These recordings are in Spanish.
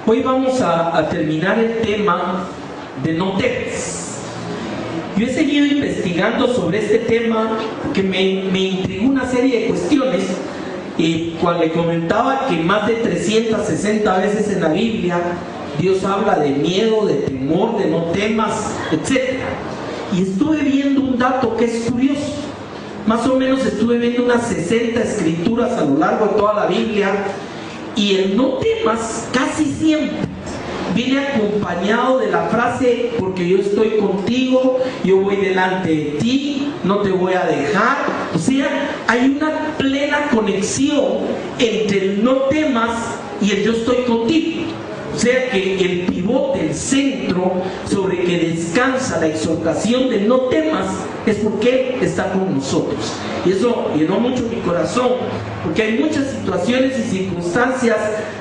Hoy vamos a terminar el tema de no temas. Yo he seguido investigando sobre este tema que me intrigó una serie de cuestiones. Cuando le comentaba que más de 360 veces en la Biblia Dios habla de miedo, de temor, de no temas, etc. Y estuve viendo un dato que es curioso. Más o menos estuve viendo unas 60 escrituras a lo largo de toda la Biblia, y el no temas casi siempre viene acompañado de la frase: porque yo estoy contigo, yo voy delante de ti, no te voy a dejar. O sea, hay una plena conexión entre el no temas y el yo estoy contigo. O sea que el pivote, el centro sobre que descansa la exhortación de no temas es porque Él está con nosotros. Y eso llenó mucho mi corazón, porque hay muchas situaciones y circunstancias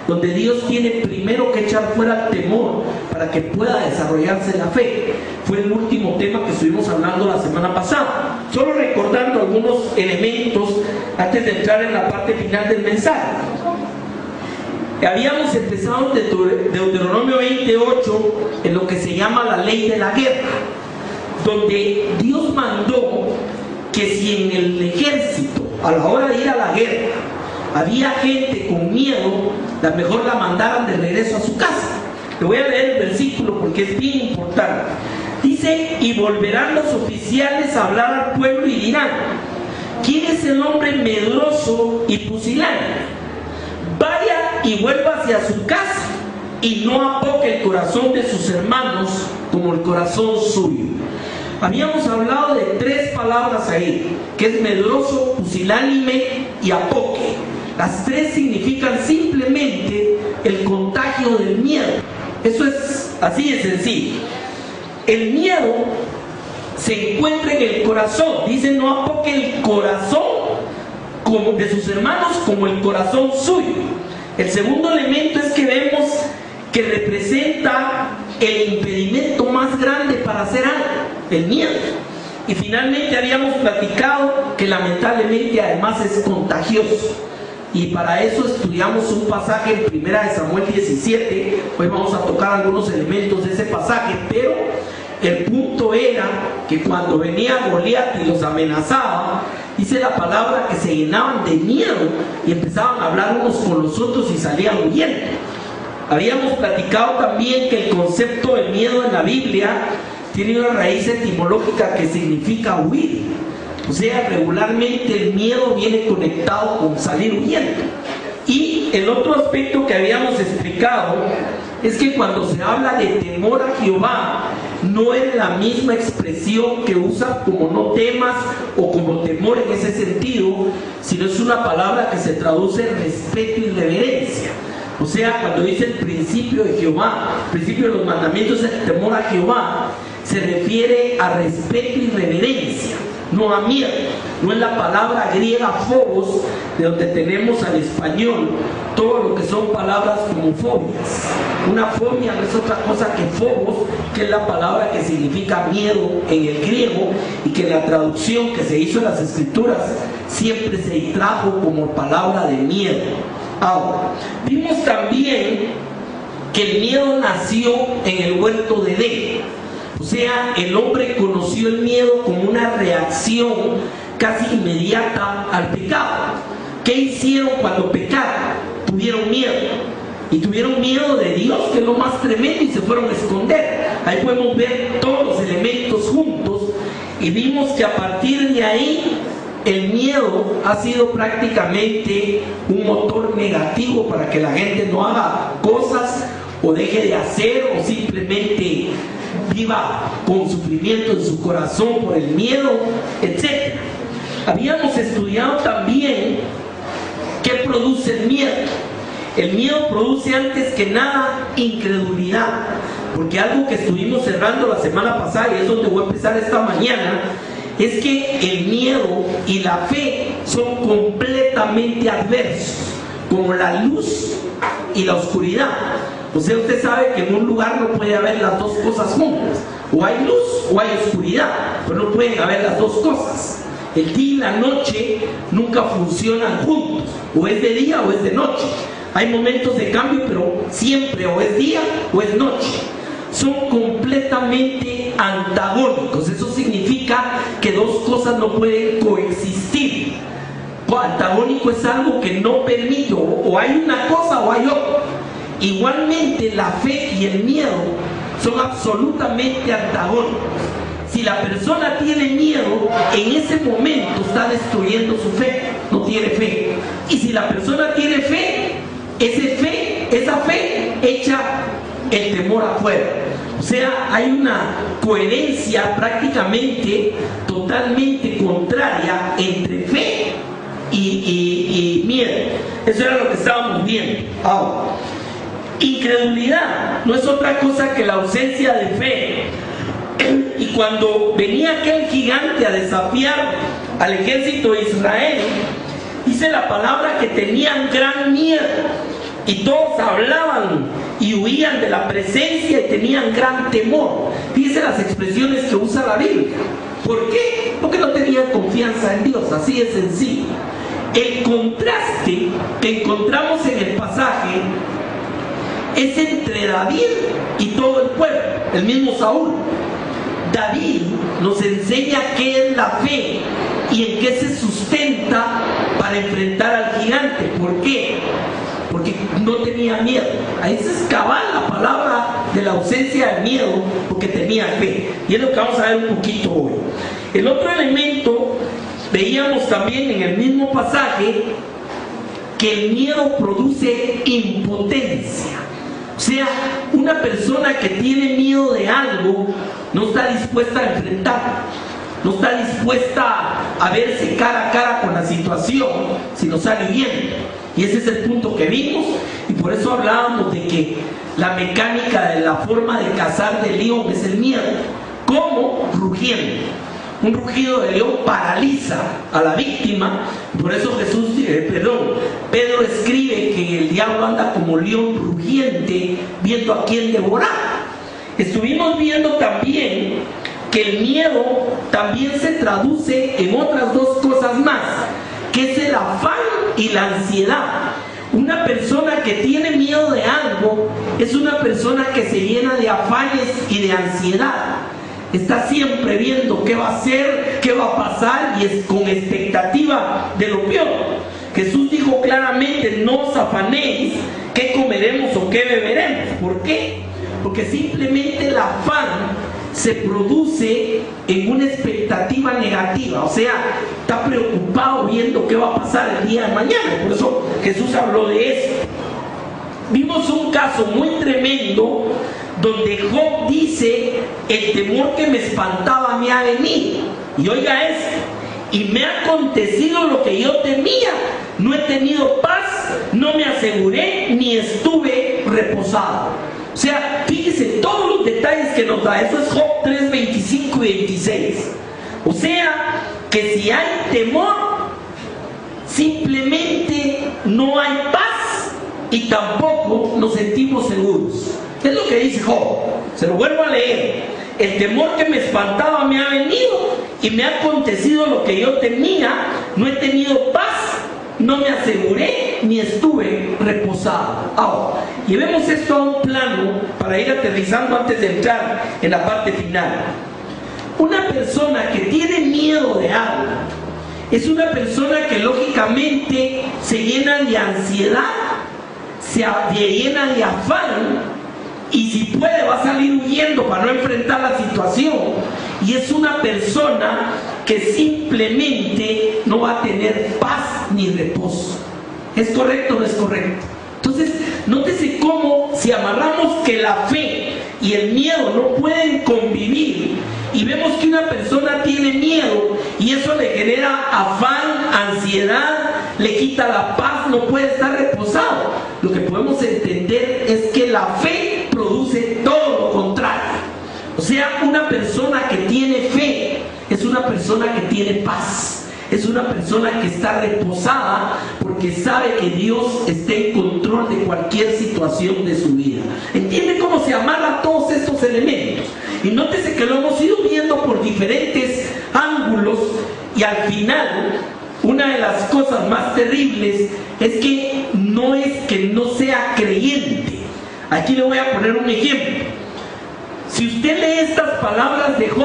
donde Dios tiene primero que echar fuera el temor para que pueda desarrollarse la fe. Fue el último tema que estuvimos hablando la semana pasada. Solo recordando algunos elementos antes de entrar en la parte final del mensaje. Habíamos empezado de Deuteronomio 28 en lo que se llama la ley de la guerra, donde Dios mandó que si en el ejército, a la hora de ir a la guerra, había gente con miedo, la mejor la mandaran de regreso a su casa. Le voy a leer el versículo porque es bien importante. Dice: y volverán los oficiales a hablar al pueblo y dirán: ¿quién es el hombre medroso y pusilánime? Vaya y vuelva hacia su casa, y no apoque el corazón de sus hermanos como el corazón suyo. Habíamos hablado de tres palabras ahí, que es medroso, pusilánime y apoque. Las tres significan simplemente el contagio del miedo. Eso es así de sencillo. El miedo se encuentra en el corazón. Dice: no apoque el corazón como de sus hermanos como el corazón suyo. El segundo elemento es que vemos que representa el impedimento más grande para hacer algo, el miedo. Y finalmente habíamos platicado que lamentablemente además es contagioso, y para eso estudiamos un pasaje en 1 Samuel 17. Hoy vamos a tocar algunos elementos de ese pasaje, pero el punto era que cuando venía Goliat y los amenazaba, dice la palabra que se llenaban de miedo y empezaban a hablar unos con los otros y salían huyendo. Habíamos platicado también que el concepto del miedo en la Biblia tiene una raíz etimológica que significa huir. O sea, regularmente el miedo viene conectado con salir huyendo. Y el otro aspecto que habíamos explicado es que cuando se habla de temor a Jehová, no es la misma expresión que usa como no temas o como temor en ese sentido, sino es una palabra que se traduce en respeto y reverencia. O sea, cuando dice el principio de Jehová, el principio de los mandamientos es el temor a Jehová, se refiere a respeto y reverencia, no a miedo. No es la palabra griega phobos, de donde tenemos al español todo lo que son palabras como fobias. Una fobia no es otra cosa que phobos, que es la palabra que significa miedo en el griego, y que en la traducción que se hizo en las escrituras siempre se trajo como palabra de miedo. Ahora, vimos también que el miedo nació en el huerto de Edén. O sea, el hombre conoció el miedo como una reacción casi inmediata al pecado. ¿Qué hicieron cuando pecaron? Tuvieron miedo. Y tuvieron miedo de Dios, que es lo más tremendo, y se fueron a esconder. Ahí podemos ver todos los elementos juntos, y vimos que a partir de ahí el miedo ha sido prácticamente un motor negativo para que la gente no haga cosas o deje de hacer, o simplemente viva con sufrimiento en su corazón por el miedo, etc. Habíamos estudiado también qué produce el miedo. El miedo produce antes que nada incredulidad, porque algo que estuvimos cerrando la semana pasada, y es donde voy a empezar esta mañana, es que el miedo y la fe son completamente adversos, como la luz y la oscuridad. O sea, usted sabe que en un lugar no puede haber las dos cosas juntas. O hay luz o hay oscuridad, pero no pueden haber las dos cosas. El día y la noche nunca funcionan juntos. O es de día o es de noche. hay momentos de cambio, pero siempre o es día o es noche. Son completamente antagónicos. Eso significa que dos cosas no pueden coexistir. Antagónico es algo que no permite, o hay una cosa o hay otra. Igualmente la fe y el miedo son absolutamente antagónicos. Si la persona tiene miedo, en ese momento está destruyendo su fe, no tiene fe. Y si la persona tiene fe, esa fe echa el temor afuera. O sea, hay una coherencia prácticamente totalmente contraria entre fe y miedo. Eso era lo que estábamos viendo. Ahora, incredulidad no es otra cosa que la ausencia de fe. Y cuando venía aquel gigante a desafiar al ejército de Israel, dice la palabra que tenían gran miedo y todos hablaban y huían de la presencia y tenían gran temor. Fíjense las expresiones que usa la Biblia. ¿Por qué? Porque no tenían confianza en Dios, así es sencillo. El contraste que encontramos en el pasaje es entre David y todo el pueblo, el mismo Saúl. David nos enseña qué es la fe y en qué se sustenta para enfrentar al gigante. ¿Por qué? Porque no tenía miedo. Ahí se escapa la palabra de la ausencia de miedo, porque tenía fe. Y es lo que vamos a ver un poquito hoy. El otro elemento, veíamos también en el mismo pasaje que el miedo produce impotencia. O sea, una persona que tiene miedo de algo no está dispuesta a enfrentarlo, no está dispuesta a verse cara a cara con la situación, sino sale huyendo. Y ese es el punto que vimos, y por eso hablábamos de que la mecánica de la forma de cazar del león es el miedo. ¿Cómo? Rugiendo. Un rugido de león paraliza a la víctima. Por eso Pedro escribe que el diablo anda como león rugiente, viendo a quién devorar. Estuvimos viendo también que el miedo también se traduce en otras dos cosas más, que es el afán y la ansiedad. Una persona que tiene miedo de algo es una persona que se llena de afanes y de ansiedad. Está siempre viendo qué va a hacer, qué va a pasar, y es con expectativa de lo peor. Jesús dijo claramente: no os afanéis qué comeremos o qué beberemos. ¿Por qué? Porque simplemente el afán se produce en una expectativa negativa. O sea, está preocupado viendo qué va a pasar el día de mañana. Por eso Jesús habló de eso. Vimos un caso muy tremendo donde Job dice: el temor que me espantaba me ha venido. Y oiga esto: y me ha acontecido lo que yo temía. No he tenido paz, no me aseguré, ni estuve reposado. O sea, fíjese todos los detalles que nos da. Eso es Job 3, 25 y 26. O sea, que si hay temor, simplemente no hay paz y tampoco nos sentimos seguros. Es lo que dice Job. Se lo vuelvo a leer: el temor que me espantaba me ha venido y me ha acontecido lo que yo temía. No he tenido paz, no me aseguré, ni estuve reposado. Ahora, llevemos esto a un plano para ir aterrizando antes de entrar en la parte final. Una persona que tiene miedo de algo es una persona que lógicamente se llena de ansiedad, se llena de afán, y si puede va a salir huyendo para no enfrentar la situación. Y es una persona que simplemente no va a tener paz ni reposo. ¿Es correcto o no es correcto? Entonces, nótese cómo, si amarramos que la fe y el miedo no pueden convivir, y vemos que una persona tiene miedo y eso le genera afán, ansiedad, le quita la paz, no puede estar reposado, lo que podemos entender es que la fe produce todo lo contrario. O sea, una persona que tiene fe es una persona que tiene paz, es una persona que está reposada porque sabe que Dios está en control de cualquier situación de su vida. ¿Entiende cómo se amarran todos estos elementos? Y nótese que lo hemos ido viendo por diferentes ángulos, y al final una de las cosas más terribles es que no sea creyente. Aquí le voy a poner un ejemplo. Si usted lee estas palabras de Job,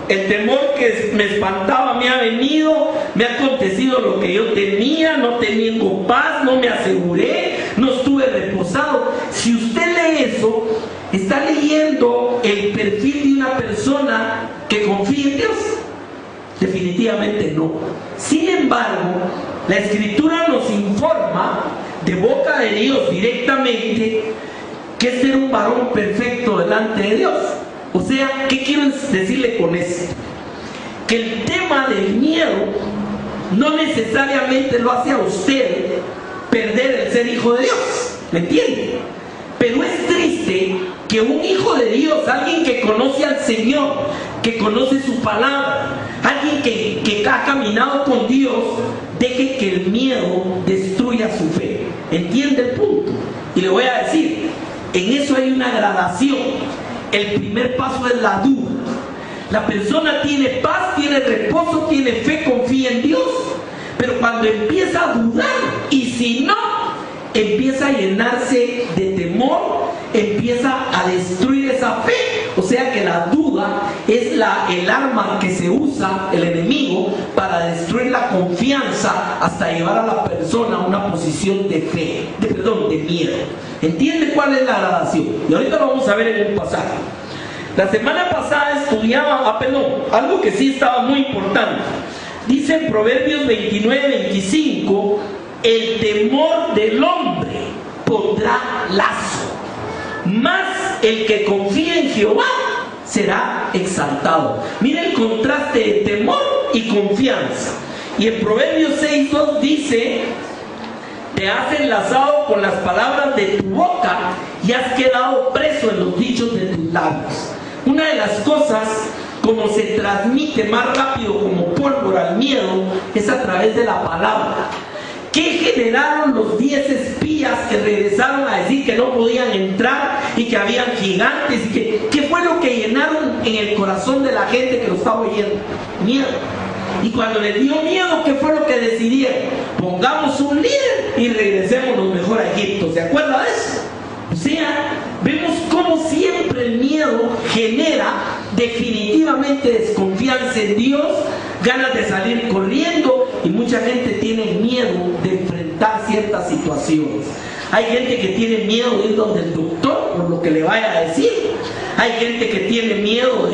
el temor que me espantaba me ha venido, me ha acontecido lo que yo temía, no tengo paz, no me aseguré, no estuve reposado. Si usted lee eso, está leyendo el perfil de una persona que confía en Dios. Definitivamente no. Sin embargo, la Escritura nos informa de boca de Dios directamente que es ser un varón perfecto delante de Dios. O sea, ¿qué quiero decirle con esto? Que el tema del miedo no necesariamente lo hace a usted perder el ser hijo de Dios, ¿me entiende? Pero es triste que un hijo de Dios, alguien que conoce al Señor, que conoce su palabra, alguien que ha caminado con Dios, deje que el miedo destruya su fe. ¿Entiende el punto? Y le voy a decir, en eso hay una gradación. El primer paso es la duda. La persona tiene paz, tiene reposo, tiene fe, confía en Dios. Pero cuando empieza a dudar, y si no, empieza a llenarse de temor, empieza a destruir esa fe. O sea que la duda es el arma que se usa el enemigo para destruir la confianza hasta llevar a la persona a una posición de fe, de miedo. ¿Entiende cuál es la gradación? Y ahorita lo vamos a ver en un pasaje. La semana pasada estudiaba, algo que sí estaba muy importante. Dice en Proverbios 29-25, el temor del hombre pondrá lazo, mas el que confía en Jehová será exaltado. Mira el contraste de temor y confianza. Y en Proverbios 6:2 dice: te has enlazado con las palabras de tu boca y has quedado preso en los dichos de tus labios. Una de las cosas, como se transmite más rápido como pólvora el miedo, es a través de la palabra. ¿Qué generaron los 10 espías que regresaron a decir que no podían entrar y que habían gigantes? ¿Qué fue lo que llenaron en el corazón de la gente que lo estaba oyendo? Miedo. Y cuando les dio miedo, ¿qué fue lo que decidieron? Pongamos un líder y regresémonos mejor a Egipto. ¿Se acuerda de eso? O sea, vemos cómo siempre el miedo genera definitivamente desconfianza en Dios, ganas de salir corriendo, y mucha gente tiene miedo de enfrentar ciertas situaciones. Hay gente que tiene miedo de ir donde el doctor por lo que le vaya a decir. Hay gente que tiene miedo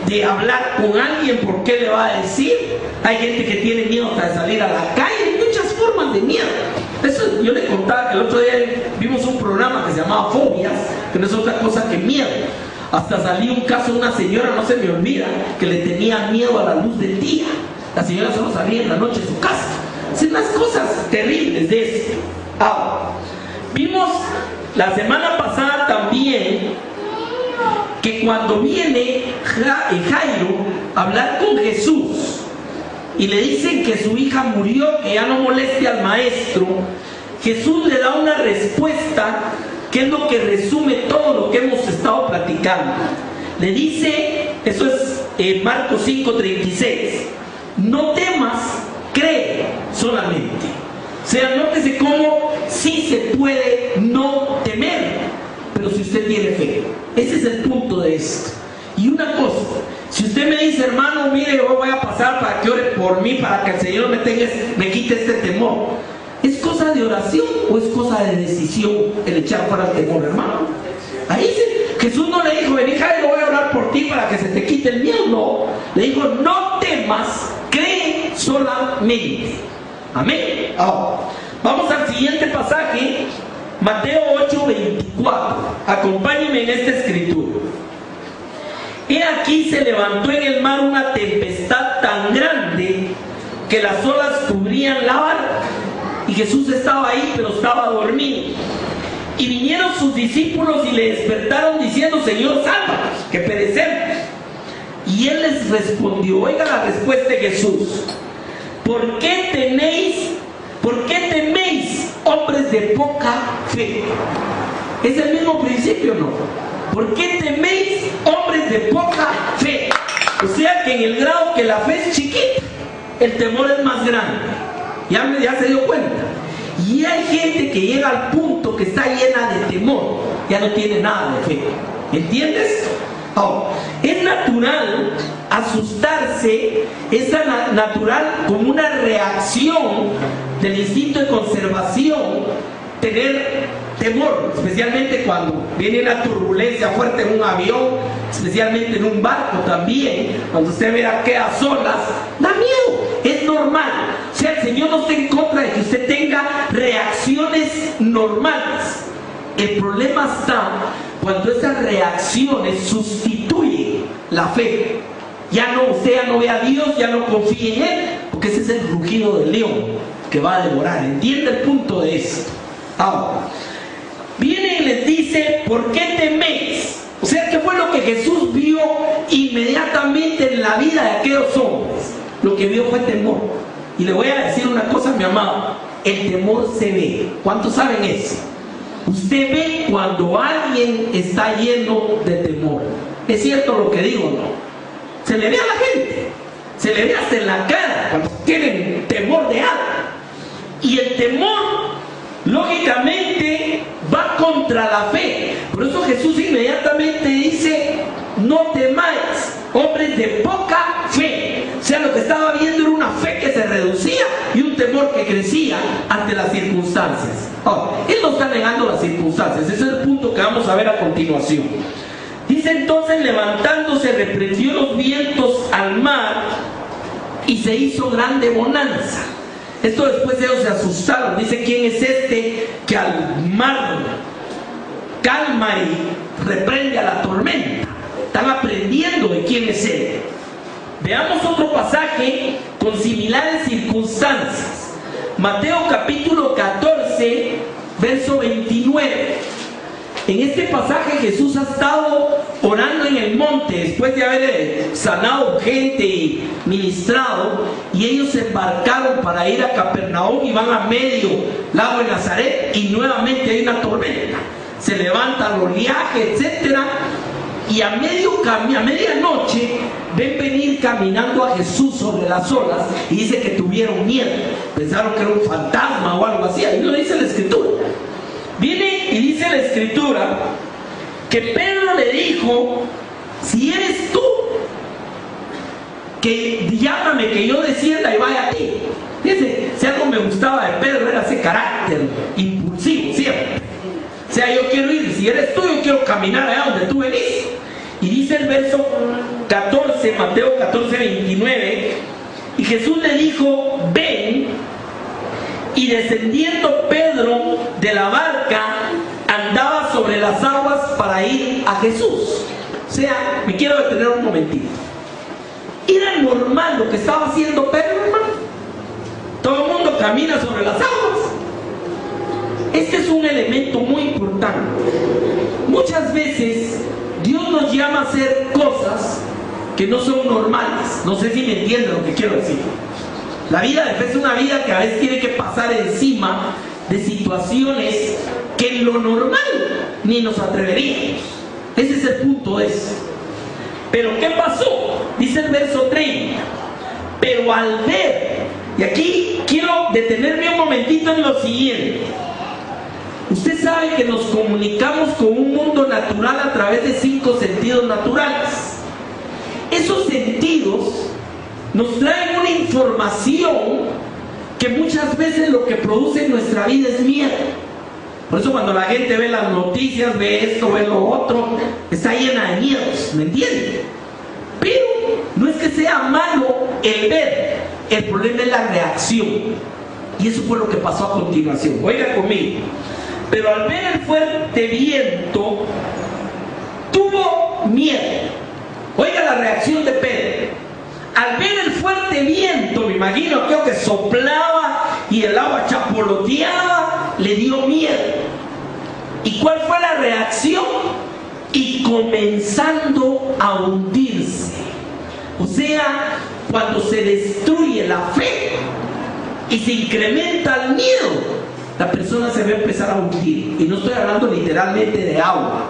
de hablar con alguien por qué le va a decir. Hay gente que tiene miedo hasta de salir a la calle. Hay muchas formas de miedo. Eso yo le contaba que el otro día vimos un programa que se llamaba Fobias, que no es otra cosa que miedo. Hasta salió un caso de una señora, no se me olvida, que le tenía miedo a la luz del día. La señora solo salía en la noche de su casa. Son unas cosas terribles de eso. Ahora, vimos la semana pasada también que cuando viene Jairo a hablar con Jesús y le dicen que su hija murió, que ya no moleste al maestro, Jesús le da una respuesta que es lo que resume todo lo que hemos estado platicando. Le dice, eso es Marcos 5:36, no temas, cree solamente. O sea, nótese cómo sí se puede no temer, pero si usted tiene fe. Ese es el punto de esto. Y una cosa, si usted me dice, hermano, mire, yo voy a pasar para que ore por mí, para que el Señor me quite este temor, ¿es cosa de oración o es cosa de decisión el echar fuera el temor, hermano? Ahí dice, Jesús no le dijo, ven, hija, yo voy a orar por ti para que se te quite el miedo. No, le dijo, no temas, cree solamente. Amén. Ahora, vamos al siguiente pasaje, Mateo 8:24. Acompáñenme en esta escritura. He aquí se levantó en el mar una tempestad tan grande que las olas cubrían la barca. Y Jesús estaba ahí, pero estaba dormido. Y vinieron sus discípulos y le despertaron diciendo, Señor, sálvanos, que perecemos. Y él les respondió, oiga la respuesta de Jesús: ¿Por qué teméis, hombres de poca fe? Es el mismo principio, ¿no? ¿Por qué teméis, hombres de poca fe? O sea que en el grado que la fe es chiquita, el temor es más grande. Ya se dio cuenta. Y hay gente que llega al punto que está llena de temor, ya no tiene nada de fe. ¿Entiendes? Ahora, es natural asustarse, es natural como una reacción del instinto de conservación tener temor, especialmente cuando viene una turbulencia fuerte en un avión, especialmente en un barco también, cuando usted vea que a solas, da miedo, es normal. O sea, el Señor no está en contra de que usted tenga reacciones normales. El problema está cuando esas reacciones sustituyen la fe. Usted ya no ve a Dios, ya no confía en Él, porque ese es el rugido del león que va a devorar. ¿Entiende el punto de esto? Ahora, viene y les dice, ¿por qué teméis? O sea, ¿qué fue lo que Jesús vio inmediatamente en la vida de aquellos hombres? Lo que vio fue temor. Y le voy a decir una cosa, mi amado, el temor se ve. ¿Cuántos saben eso? Usted ve cuando alguien está lleno de temor. ¿Es cierto lo que digo o no? Se le ve a la gente, se le ve hasta en la cara cuando tienen temor de algo. Y el temor, lógicamente, va contra la fe. Por eso Jesús inmediatamente dice, no temáis, hombres de poca fe. O sea, lo que estaba viendo era una fe que se reducía y un temor que crecía ante las circunstancias. Ahora, Él no está negando las circunstancias, ese es el punto que vamos a ver a continuación. Dice entonces, levantándose, reprendió los vientos al mar y se hizo grande bonanza. Esto después ellos se asustaron. Dice, ¿quién es este que al mar calma y reprende a la tormenta? Están aprendiendo de quién es Él. Veamos otro pasaje con similares circunstancias. Mateo capítulo 14, verso 29. En este pasaje Jesús ha estado orando en el monte después de haber sanado gente y ministrado, y ellos se embarcaron para ir a Capernaum y van a medio lago de Nazaret y nuevamente hay una tormenta. Se levanta el oleaje, etcétera, y a medianoche ven venir caminando a Jesús sobre las olas y dice que tuvieron miedo, pensaron que era un fantasma o algo así. Ahí lo dice la Escritura. Viene y dice la Escritura que Pedro le dijo, si eres tú, que llámame que yo descienda y vaya a ti. Fíjense, si algo me gustaba de Pedro era ese carácter impulsivo siempre. O sea, yo quiero ir, si eres tú, yo quiero caminar allá donde tú venís. Y dice el verso 14, Mateo 14, 29, y Jesús le dijo, ven. Y descendiendo Pedro de la barca, andaba sobre las aguas para ir a Jesús. O sea, me quiero detener un momentito. ¿Era normal lo que estaba haciendo Pedro, hermano? Todo el mundo camina sobre las aguas. Este es un elemento muy importante. Muchas veces Dios nos llama a hacer cosas que no son normales. No sé si me entienden lo que quiero decir. La vida de fe es una vida que a veces tiene que pasar encima de situaciones que en lo normal ni nos atreveríamos. Ese es el punto de eso. Pero ¿qué pasó? Dice el verso 30. Pero al ver, y aquí quiero detenerme un momentito en lo siguiente. Usted sabe que nos comunicamos con un mundo natural a través de 5 sentidos naturales. Esos sentidos nos traen una información que muchas veces lo que produce en nuestra vida es miedo. Por eso cuando la gente ve las noticias, ve esto, ve lo otro, está llena de miedos, ¿me entienden? Pero no es que sea malo el ver, el problema es la reacción. Y eso fue lo que pasó a continuación. Oiga conmigo. Pero al ver el fuerte viento, tuvo miedo. Oiga la reacción de Pedro. Al ver el fuerte viento, me imagino, creo que soplaba y el agua chapoloteaba, le dio miedo. ¿Y cuál fue la reacción? Y comenzando a hundirse. O sea, cuando se destruye la fe y se incrementa el miedo, la persona se va a empezar a hundir. Y no estoy hablando literalmente de agua.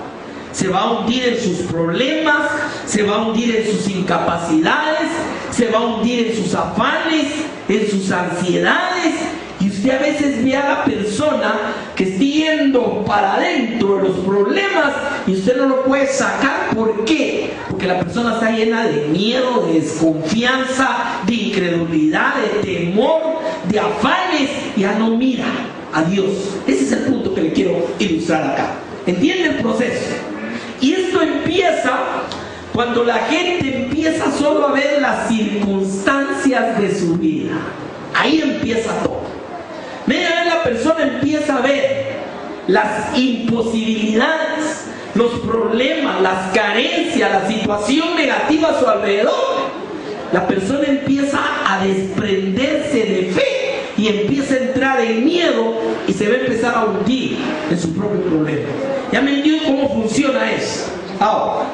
Se va a hundir en sus problemas, se va a hundir en sus incapacidades, se va a hundir en sus afanes, en sus ansiedades. Y usted a veces ve a la persona que está yendo para adentro de los problemas y usted no lo puede sacar. ¿Por qué? Porque la persona está llena de miedo, de desconfianza, de incredulidad, de temor, de afanes. Ya no mira a Dios. Ese es el punto que le quiero ilustrar acá. ¿Entiende el proceso? Y esto empieza cuando la gente empieza solo a ver las circunstancias de su vida. Ahí empieza todo. Media vez la persona empieza a ver las imposibilidades, los problemas, las carencias, la situación negativa a su alrededor. La persona empieza a desprenderse de fe y empieza a entrar en miedo y se va a empezar a hundir en su propio problema. ¿Ya me entienden cómo funciona eso? Ahora,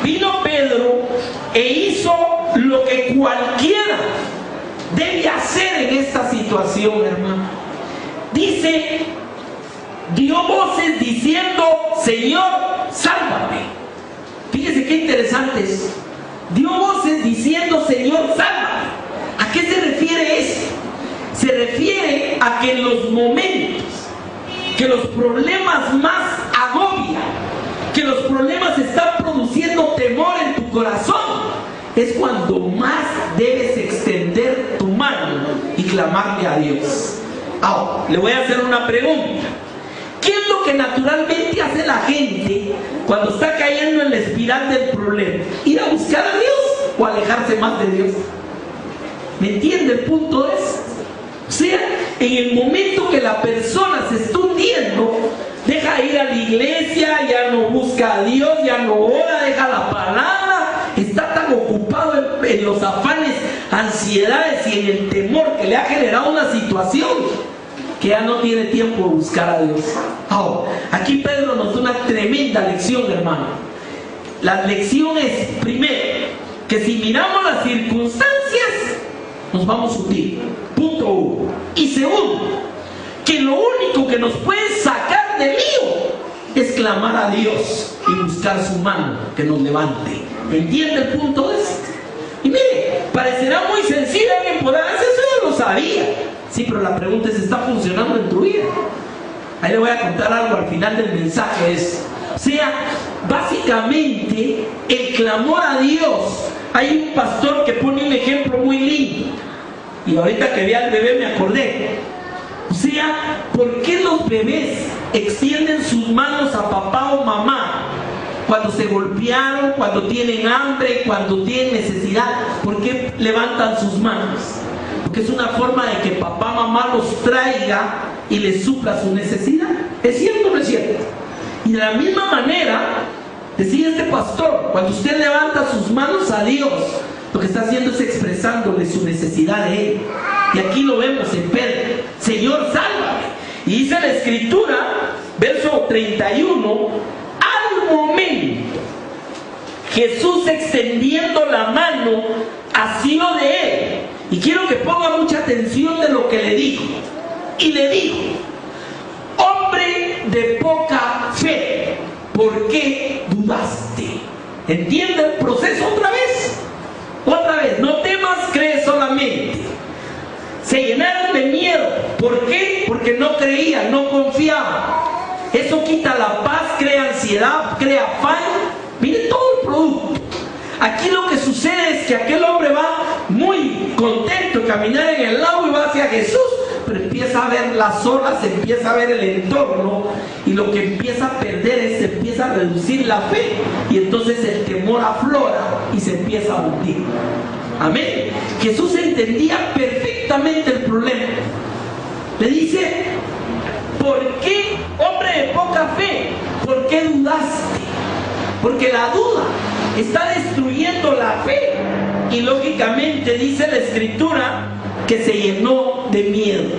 vino Pedro e hizo lo que cualquiera debe hacer en esta situación, hermano. Dice, dio voces diciendo, Señor, sálvame. Fíjese qué interesante es. Dio voces diciendo, Señor, sálvame. ¿A qué se refiere esto? Se refiere a que en los momentos que los problemas más agobian, que los problemas están produciendo temor en tu corazón, es cuando más debes extender tu mano y clamarle a Dios. Ahora, le voy a hacer una pregunta. ¿Qué es lo que naturalmente hace la gente cuando está cayendo en la espiral del problema? ¿Ir a buscar a Dios o alejarse más de Dios? ¿Me entiende el punto de eso? O sea, en el momento que la persona se está hundiendo, deja de ir a la iglesia, ya no busca a Dios, ya no ora, deja la palabra, está tan ocupado en los afanes, ansiedades y en el temor que le ha generado una situación que ya no tiene tiempo de buscar a Dios. Ahora, aquí Pedro nos da una tremenda lección, hermano. La lección es, primero, que si miramos las circunstancias, nos vamos a hundir. Punto uno. Y segundo, que lo único que nos puede sacar del lío es clamar a Dios y buscar su mano que nos levante. ¿Entiende el punto de esto? Y mire, parecerá muy sencillo, alguien podrá decir, eso yo lo sabía. Sí, pero la pregunta es, ¿está funcionando en tu vida? Ahí le voy a contar algo al final del mensaje. O sea, básicamente, el clamor a Dios. Hay un pastor que pone un ejemplo muy lindo. Y ahorita que vi al bebé me acordé. O sea, ¿por qué los bebés extienden sus manos a papá o mamá cuando se golpearon, cuando tienen hambre, cuando tienen necesidad? ¿Por qué levantan sus manos? Porque es una forma de que papá, mamá los traiga y les supla su necesidad. ¿Es cierto o no es cierto? Y de la misma manera, decía este pastor, cuando usted levanta sus manos a Dios, lo que está haciendo es expresándole su necesidad de Él. Y aquí lo vemos en Pedro. Señor, sálvame. Y dice la Escritura, verso 31, al momento Jesús extendiendo la mano asió de él. Y quiero que ponga mucha atención de lo que le dijo. Y le dijo, hombre de poca fe, ¿por qué dudaste? ¿Entiende el proceso otra vez? Otra vez, no temas, cree solamente. Se llenaron de miedo. ¿Por qué? Porque no creían, no confiaban. Eso quita la paz, crea ansiedad, crea afán. Miren todo el producto. Aquí lo que sucede es que aquel hombre va muy contento de caminar en el lago y va hacia Jesús, pero empieza a ver las olas, empieza a ver el entorno, y lo que empieza a perder es, se empieza a reducir la fe, y entonces el temor aflora y se empieza a hundir. Amén. Jesús entendía perfectamente el problema. Le dice, ¿por qué, hombre de poca fe? ¿Por qué dudaste? Porque la duda está destruyendo la fe. Y lógicamente dice la Escritura que se llenó de miedo.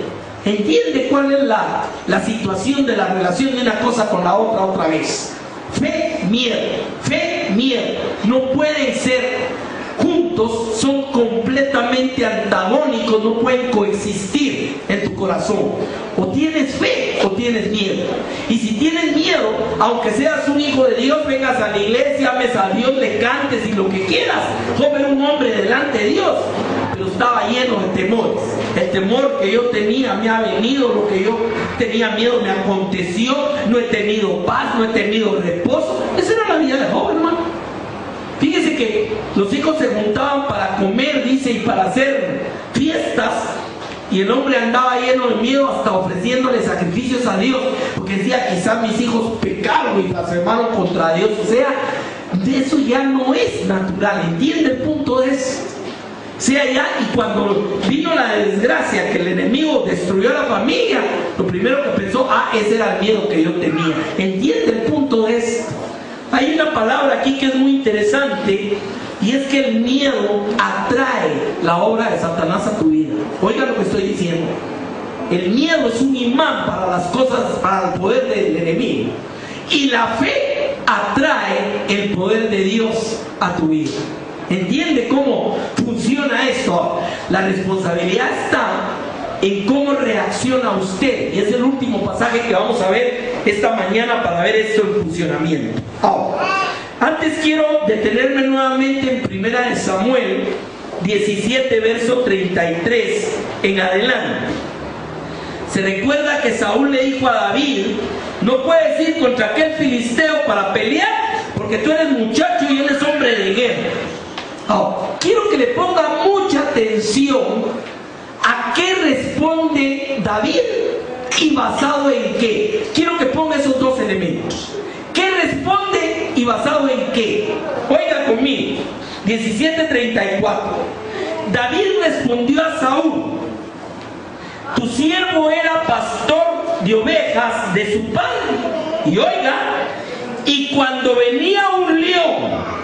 ¿Entiende cuál es la situación de la relación de una cosa con la otra vez? Fe, miedo. Fe, miedo. No pueden ser juntos, son completos. completamente antagónicos no pueden coexistir en tu corazón. O tienes fe o tienes miedo. Y si tienes miedo, aunque seas un hijo de Dios, vengas a la iglesia, ames a Dios, le cantes y lo que quieras, joven, un hombre delante de Dios, pero estaba lleno de temores. El temor que yo tenía me ha venido, lo que yo tenía miedo me aconteció, no he tenido paz, no he tenido reposo. Esa era la vida de joven, hermano. Fíjese que los hijos se juntaban para comer, dice, y para hacer fiestas, y el hombre andaba lleno de miedo, hasta ofreciéndole sacrificios a Dios, porque decía, quizás mis hijos pecaron y blasfemaron contra Dios. O sea, de eso ya no es natural. ¿Entiende el punto de eso? O sea, ya, y cuando vino la desgracia que el enemigo destruyó a la familia, lo primero que pensó, ese era el miedo que yo tenía. ¿Entiende el punto de esto? Hay una palabra aquí que es muy interesante, y es que el miedo atrae la obra de Satanás a tu vida. Oiga lo que estoy diciendo. El miedo es un imán para las cosas, para el poder del enemigo. Y la fe atrae el poder de Dios a tu vida. ¿Entiende cómo funciona esto? La responsabilidad está en cómo reacciona usted. Y es el último pasaje que vamos a ver esta mañana para ver esto en funcionamiento. Ahora, antes quiero detenerme nuevamente en 1 Samuel 17, verso 33 en adelante. Se recuerda que Saúl le dijo a David: no puedes ir contra aquel filisteo para pelear, porque tú eres muchacho y él es hombre de guerra. Ahora, quiero que le ponga mucha atención a qué responde David y basado en qué. Quiero que ponga esos dos elementos. ¿Qué responde y basado en qué? Oiga conmigo, 17:34. David respondió a Saúl: tu siervo era pastor de ovejas de su padre. Y oiga, y cuando venía un león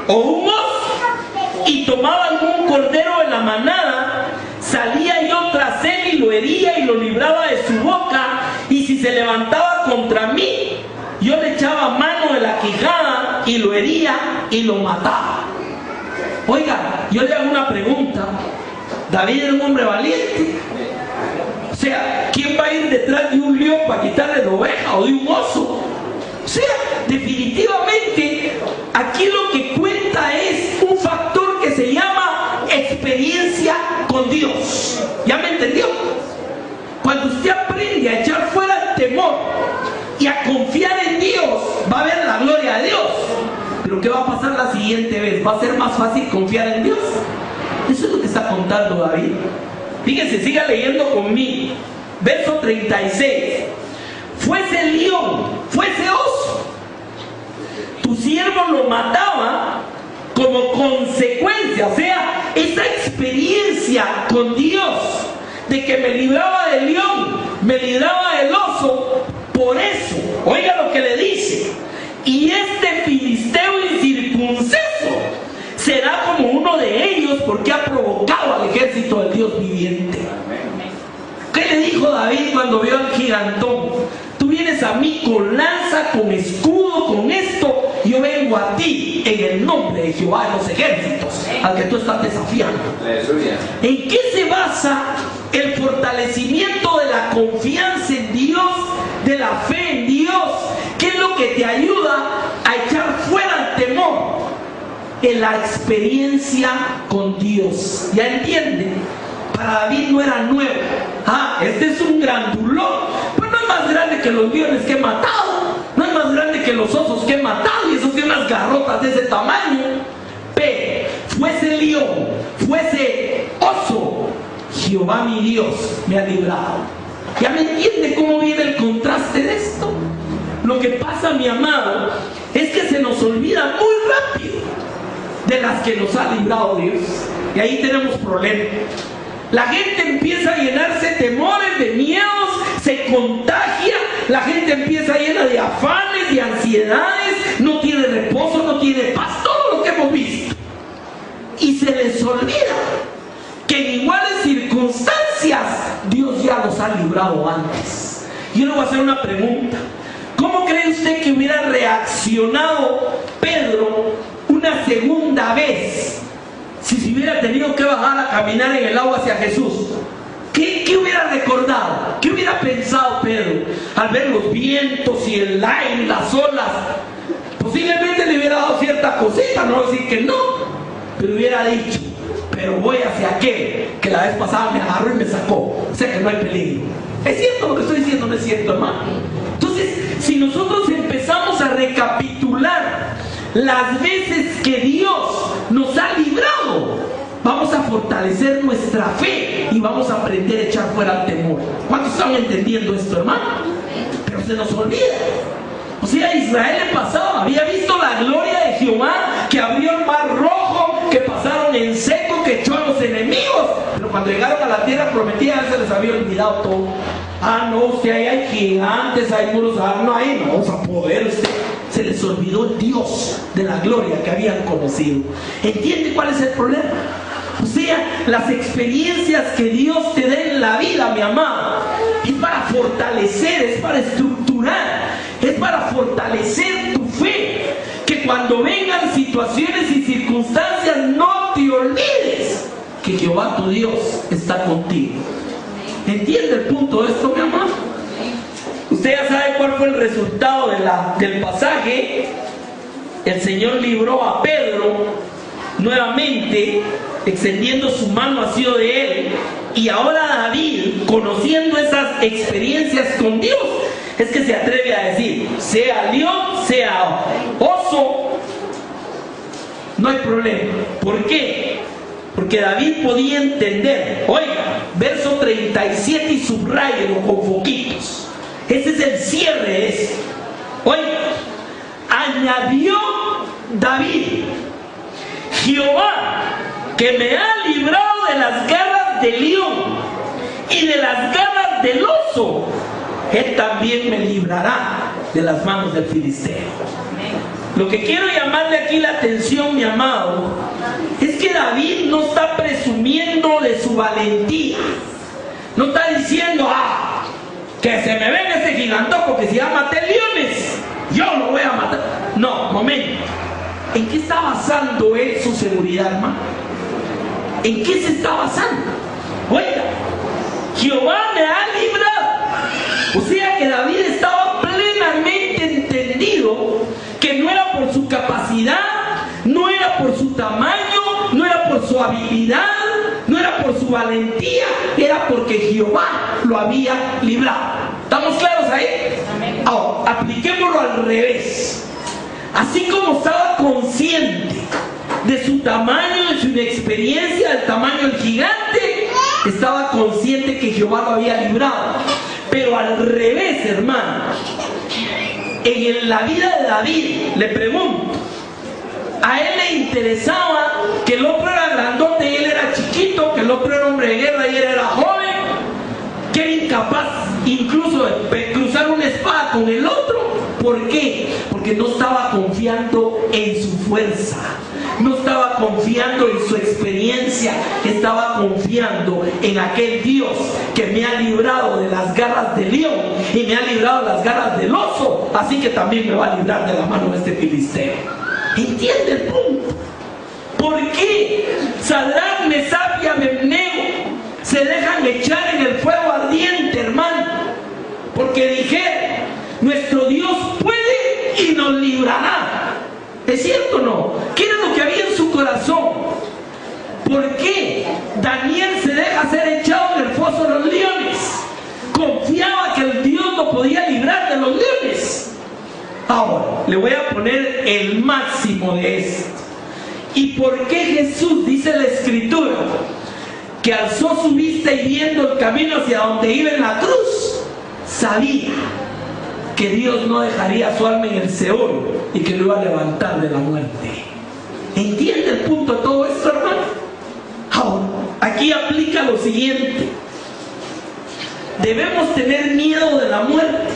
o un oso y tomaban un cordero de la manada, salía yo tras él y lo hería y lo libraba de su boca, y si se levantaba contra mí, yo le echaba mano de la quijada y lo hería y lo mataba. Oiga, yo le hago una pregunta. David era un hombre valiente. O sea, ¿quién va a ir detrás de un león para quitarle la oveja o de un oso? O sea, definitivamente aquí lo que cuenta es un factor que se llama experiencia con Dios. ¿Ya me entendió? Cuando usted aprende a echar fuera el temor y a confiar en Dios, va a ver la gloria de Dios. Pero ¿qué va a pasar la siguiente vez? ¿Va a ser más fácil confiar en Dios? Eso es lo que está contando David. Fíjense, siga leyendo conmigo. Verso 36. Fuese león, fuese oso, tu siervo lo mataba como consecuencia. O sea, esa experiencia con Dios, de que me libraba del león, me libraba del oso. Por eso, oiga lo que le dice: y este filisteo incircunceso será como uno de ellos, porque ha provocado al ejército del Dios viviente. ¿Qué le dijo David cuando vio al gigantón? Tú vienes a mí con lanza, con escudo, con esto. Yo vengo a ti en el nombre de Jehová de los ejércitos, al que tú estás desafiando. ¿En qué se basa el fortalecimiento de la confianza en Dios, de la fe en Dios? ¿Qué es lo que te ayuda a echar fuera el temor? En la experiencia con Dios. ¿Ya entienden? Para David no era nuevo. Este es un grandulón, pues no es más grande que los leones que he matado, no es más grande que los osos que he matado, y esos tienen unas garrotas de ese tamaño. Pero fuese león, fuese oso, Jehová mi Dios me ha librado. ¿Ya me entiende cómo viene el contraste de esto? Lo que pasa, mi amado, es que se nos olvida muy rápido de las que nos ha librado Dios, y ahí tenemos problemas. La gente empieza a llenarse de temores, de miedos, se contagia, la gente empieza llena de afanes, de ansiedades, no tiene reposo, no tiene paz, todo lo que hemos visto. Y se les olvida que en iguales circunstancias Dios ya los ha librado antes. Yo le voy a hacer una pregunta. ¿Cómo cree usted que hubiera reaccionado Pedro una segunda vez si se hubiera tenido que bajar a caminar en el agua hacia Jesús, ¿qué hubiera recordado? ¿Qué hubiera pensado Pedro al ver los vientos y el aire y las olas? Posiblemente le hubiera dado cierta cosita, no decir que no, pero hubiera dicho: pero voy hacia aquel que la vez pasada me agarró y me sacó, o sea que no hay peligro. ¿Es cierto lo que estoy diciendo? ¿No es cierto, hermano? Entonces, si nosotros empezamos a recapitular las veces que Dios nos ha librado, vamos a fortalecer nuestra fe y vamos a aprender a echar fuera el temor. ¿Cuántos están entendiendo esto, hermano? Pero se nos olvida. O sea, Israel en pasado había visto la gloria de Jehová, que abrió el mar rojo, que pasaron en seco, que echó a los enemigos. Pero cuando llegaron a la tierra prometida, se les había olvidado todo. Ah, no, usted ahí hay gigantes, hay muros, no, ahí no vamos a poder. Se les olvidó el Dios de la gloria que habían conocido. ¿Entiende cuál es el problema? O sea, las experiencias que Dios te da en la vida, mi amado, es para fortalecer, es para estructurar, es para fortalecer tu fe. Que cuando vengan situaciones y circunstancias, no te olvides que Jehová tu Dios está contigo. ¿Entiende el punto de esto, mi amado? Usted ya sabe cuál fue el resultado del pasaje. El Señor libró a Pedro nuevamente, extendiendo su mano ha sido de él. Y ahora David, conociendo esas experiencias con Dios, es que se atreve a decir: sea león, sea oso, no hay problema. ¿Por qué? Porque David podía entender. Oiga, verso 37 y subrayenlo con foquitos. Ese es el cierre de esto. Oiga, añadió David: Jehová, que me ha librado de las garras del león y de las garras del oso, él también me librará de las manos del filisteo. Lo que quiero llamarle aquí la atención, mi amado, es que David no está presumiendo de su valentía. No está diciendo: que se me venga ese gigantoco que si ya maté leones, yo lo voy a matar. No, momento. ¿En qué está basando él su seguridad, hermano? ¿En qué se está basando? Oiga, Jehová me ha librado. O sea que David estaba plenamente entendido que no era por su capacidad, no era por su tamaño, no era por su habilidad, no era por su valentía, era porque Jehová lo había librado. ¿Estamos claros ahí? Ahora, apliquémoslo al revés. Así como estaba consciente de su tamaño, de su inexperiencia, del tamaño del gigante, estaba consciente que Jehová lo había librado. Pero al revés, hermano, en la vida de David, le pregunto, a él le interesaba que el otro era grandote y él era chiquito, que el otro era hombre de guerra y él era joven, que era incapaz incluso de cruzar una espada con el otro. ¿Por qué? Porque no estaba confiando en su fuerza, no estaba confiando en su experiencia, estaba confiando en aquel Dios que me ha librado de las garras del león y me ha librado de las garras del oso, así que también me va a librar de la mano de este filisteo. ¿Entiende el punto? ¿Por qué Sadrach, Mesach y Abednego se dejan echar en el fuego ardiente, hermano? Porque dijeron: nuestro Dios puede y nos librará. ¿Es cierto o no? ¿Qué era lo que había en su corazón? ¿Por qué Daniel se deja ser echado en el foso de los leones? Confiaba que el Dios lo podía librar de los leones. Ahora, le voy a poner el máximo de esto. ¿Y por qué Jesús, dice la Escritura, que alzó su vista y viendo el camino hacia donde iba en la cruz, sabía que Dios no dejaría su alma en el Seol y que lo iba a levantar de la muerte? ¿Entiende el punto de todo esto, hermano? Ahora, aquí aplica lo siguiente: debemos tener miedo de la muerte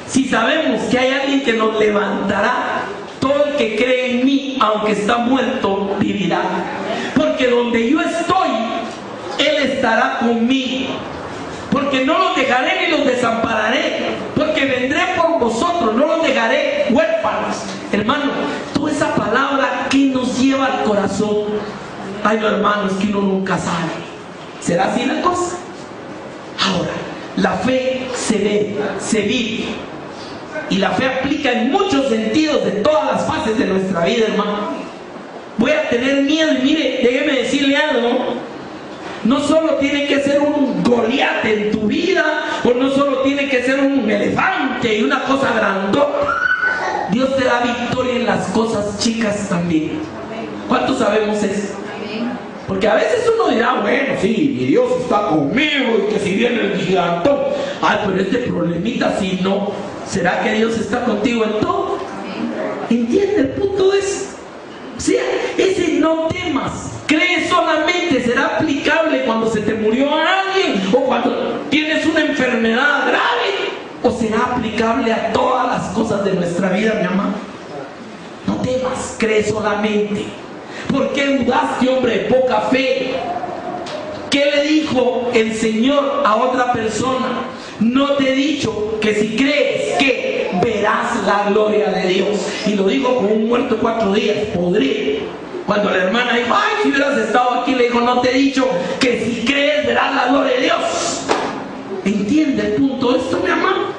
si sabemos que hay alguien que nos levantará. Todo el que cree en mí, aunque está muerto, vivirá. Porque donde yo estoy, Él estará conmigo. Porque no los dejaré ni los desampararé. Porque vendré por vosotros, no los dejaré huérfanos. Hermano, toda esa palabra que nos lleva al corazón. ay no hermano, es que uno nunca sabe. ¿Será así la cosa? Ahora, la fe se ve, se vive. Y la fe aplica en muchos sentidos de todas las fases de nuestra vida, hermano. Voy a tener miedo y mire, déjeme decirle algo. No solo tiene que ser un Goliat en tu vida, o no solo tiene que ser un elefante y una cosa grandota. Dios te da victoria en las cosas chicas también. ¿Cuántos sabemos eso? Porque a veces uno dirá, bueno, sí, mi Dios está conmigo y que si viene el gigantón, ay, pero este problemita, si no, ¿será que Dios está contigo en todo? ¿Entiende el punto de eso? O sea, ese no temas, cree solamente, será aplicable cuando se te murió alguien o cuando tienes una enfermedad grave, o será aplicable a todas las cosas de nuestra vida, mi amado. No temas, cree solamente. ¿Por qué dudaste, hombre de poca fe? ¿Qué le dijo el Señor a otra persona? No te he dicho que si crees que verás la gloria de Dios. Y lo dijo con un muerto 4 días. Podría. Cuando la hermana dijo, ay, si hubieras estado aquí, le dijo, no te he dicho que si crees verás la gloria de Dios. ¿Entiende el punto de esto, mi amado?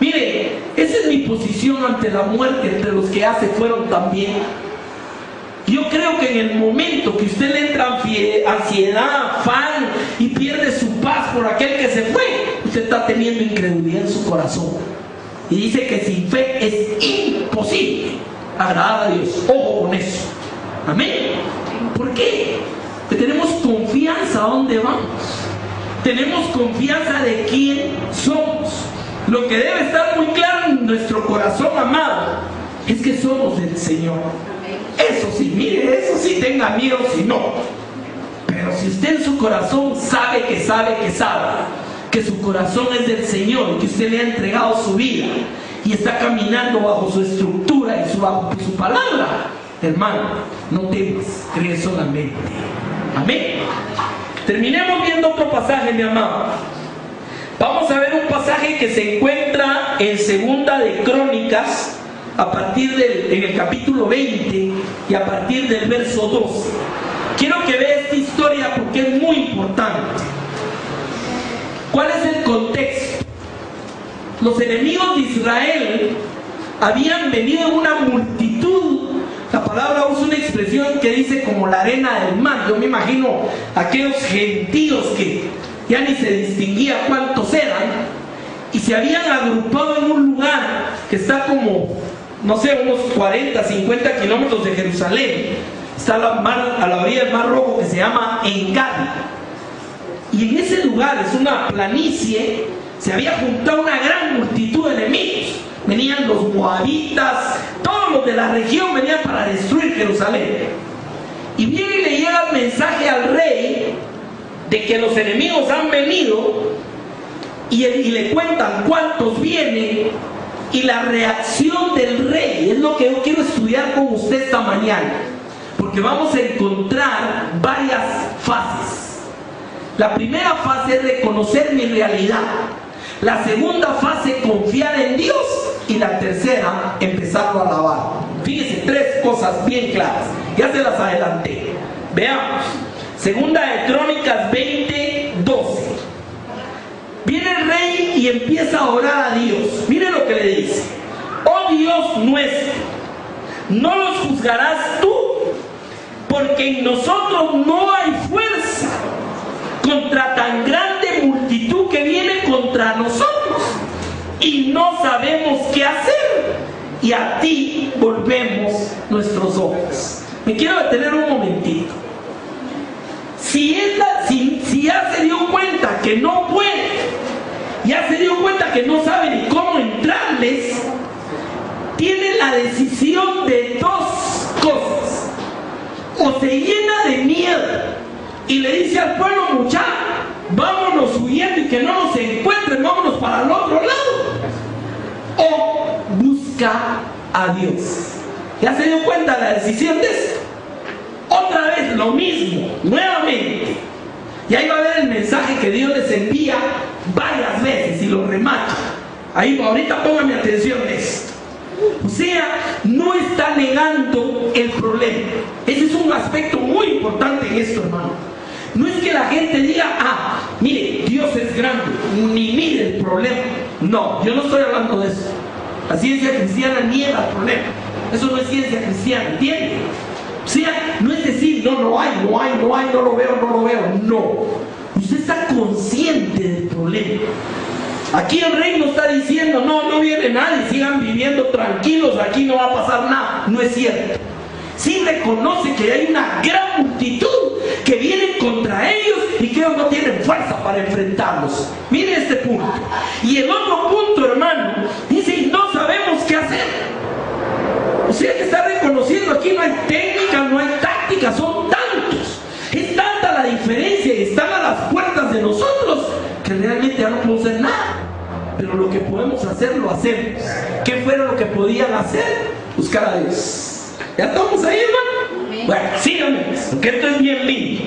Mire, esa es mi posición ante la muerte, entre los que ya se fueron también. Yo creo que en el momento que usted le entra ansiedad, afán y pierde su paz por aquel que se fue, usted está teniendo incredulidad en su corazón. Y dice que sin fe es imposible agradar a Dios. Ojo con eso. Amén. ¿Por qué? Porque tenemos confianza a dónde vamos. Tenemos confianza de quién somos. Lo que debe estar muy claro en nuestro corazón, amado, es que somos del Señor. Eso sí, mire, eso sí, tenga miedo si no. Pero si usted en su corazón sabe que su corazón es del Señor y que usted le ha entregado su vida y está caminando bajo su estructura y bajo su palabra, hermano, no temas, cree solamente. Amén. Terminemos viendo otro pasaje, mi amado. Vamos a ver un pasaje que se encuentra en Segunda de Crónicas, en el capítulo 20 y a partir del verso 12. Quiero que vea esta historia porque es muy importante. ¿Cuál es el contexto? Los enemigos de Israel habían venido en una multitud. La palabra usa una expresión que dice como la arena del mar. Yo me imagino aquellos gentíos que ya ni se distinguía cuántos eran, y se habían agrupado en un lugar que está como, no sé, unos 40, 50 kilómetros de Jerusalén. Está a la orilla del Mar Rojo, que se llama Engadi. Y en ese lugar, es una planicie, se había juntado una gran multitud de enemigos. Venían los moabitas, todos los de la región venían para destruir Jerusalén. Y viene y le llega el mensaje al rey de que los enemigos han venido, y le cuentan cuántos vienen. Y la reacción del rey es lo que yo quiero estudiar con usted esta mañana, porque vamos a encontrar varias fases. La primera fase es reconocer mi realidad. La segunda fase, confiar en Dios. Y la tercera, empezarlo a alabar. Fíjense, 3 cosas bien claras. Ya se las adelanté. Veamos. Segunda de Crónicas 20, 12. Viene el rey y empieza a orar a Dios. Miren lo que le dice. Oh Dios nuestro, no los juzgarás tú, porque en nosotros no hay fuerza contra tan grande multitud que viene contra nosotros, y no sabemos qué hacer, y a ti volvemos nuestros ojos. Me quiero detener un momentito. Si ya se dio cuenta que no puede, ya se dio cuenta que no sabe ni cómo entrarles, tiene la decisión de 2 cosas. O se llena de miedo y le dice al pueblo, muchachos, vámonos huyendo y que no nos encuentren, vámonos para el otro lado. O busca a Dios. ¿Ya se dio cuenta de la decisión de esto? Otra vez lo mismo, nuevamente. Y ahí va a ver el mensaje que Dios les envía varias veces y lo remata. Ahí, ahorita póngame atención en esto. O sea, no está negando el problema. Ese es un aspecto muy importante en esto, hermano. No es que la gente diga, mire, Dios es grande, ni mire el problema. No, yo no estoy hablando de eso. La ciencia cristiana niega el problema. Eso no es ciencia cristiana, ¿entiende? O sea, no es decir, no lo veo, no lo veo. No. Usted está consciente del problema. Aquí el rey no está diciendo, no viene nadie, sigan viviendo tranquilos, aquí no va a pasar nada. No es cierto. Sí reconoce que hay una gran multitud que viene contra ellos y que ellos no tienen fuerza para enfrentarlos. Mire este punto. Y el otro punto, hermano, dice, no sabemos qué hacer. O sea que está reconociendo, aquí no hay técnica, no hay táctica, son tantos. Es tanta la diferencia y están a las puertas de nosotros que realmente ya no podemos hacer nada. Pero lo que podemos hacer, lo hacemos. ¿Qué fuera lo que podían hacer? Buscar a Dios. ¿Ya estamos ahí, hermano? Bueno, síganme, porque esto es bien lindo.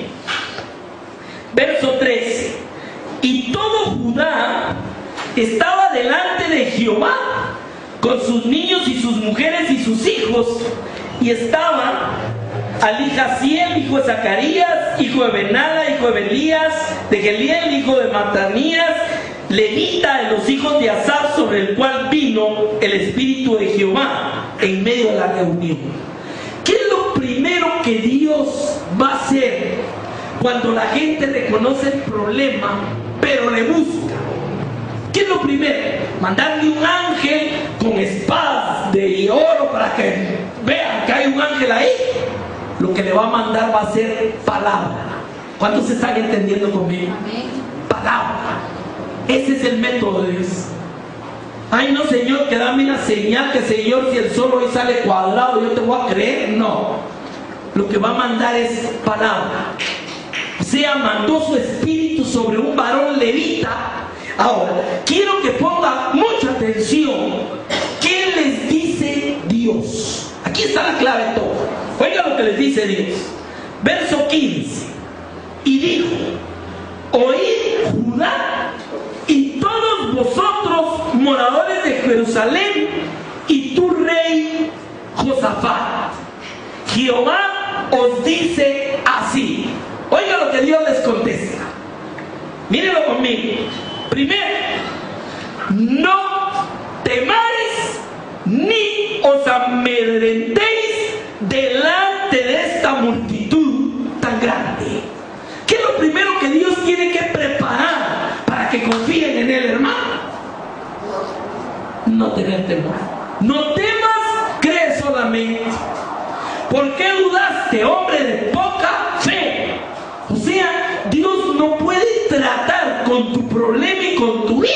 Verso 13. Y todo Judá estaba delante de Jehová, con sus niños y sus mujeres y sus hijos, y estaba Alijaciel, hijo de Zacarías, hijo de Benala, hijo de Belías, de Geliel, hijo de Matanías, levita de los hijos de Asaf, sobre el cual vino el Espíritu de Jehová en medio de la reunión. ¿Qué es lo primero que Dios va a hacer cuando la gente reconoce el problema, pero le busca? ¿Qué es lo primero? Mandarle un ángel con espadas de oro para que vean que hay un ángel ahí. Lo que le va a mandar va a ser palabra. ¿Cuántos se están entendiendo conmigo? Palabra. Ese es el método de Dios. Ay, no, Señor, que dame una señal, que Señor, si el sol hoy sale cuadrado, yo te voy a creer. No. Lo que va a mandar es palabra. O sea, mandó su espíritu sobre un varón levita. Ahora, quiero que ponga mucha atención. ¿Qué les dice Dios? Aquí está la clave de todo. Oiga lo que les dice Dios. Verso 15. Y dijo: oíd, Judá, y todos vosotros, moradores de Jerusalén, y tu rey Josafat, Jehová os dice así. Oiga lo que Dios les contesta. Mírenlo conmigo. Primero, no temáis ni os amedrentéis delante de esta multitud tan grande. ¿Qué es lo primero que Dios tiene que preparar para que confíen en Él, hermano? No tener temor. No temas, cree solamente. ¿Por qué dudaste, hombre de poca fe? O sea, Dios no puede tratar con tu problema y con tu vida